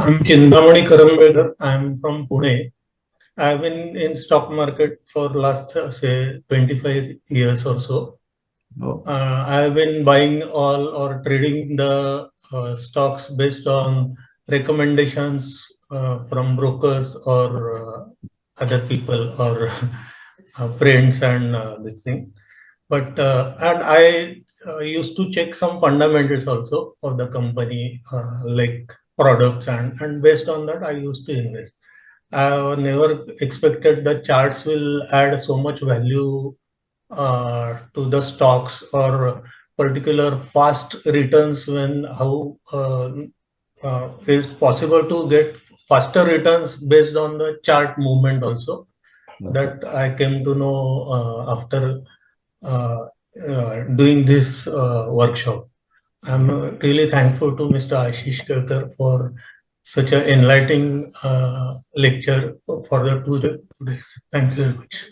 I'm Chintamani Karamblekar. I'm from Pune. I've been in stock market for last say 25 years or so. Oh, I've been buying all or trading the stocks based on recommendations from brokers or other people or friends and this thing. But and I used to check some fundamentals also of the company, like products, and based on that, I used to invest. I never expected the charts will add so much value to the stocks or particular fast returns when how it's possible to get faster returns based on the chart movement also. okay. That I came to know after uh, doing this workshop. I'm really thankful to Mr. Ashish Kirkar for such an enlightening lecture for the 2 days. Thank you very much.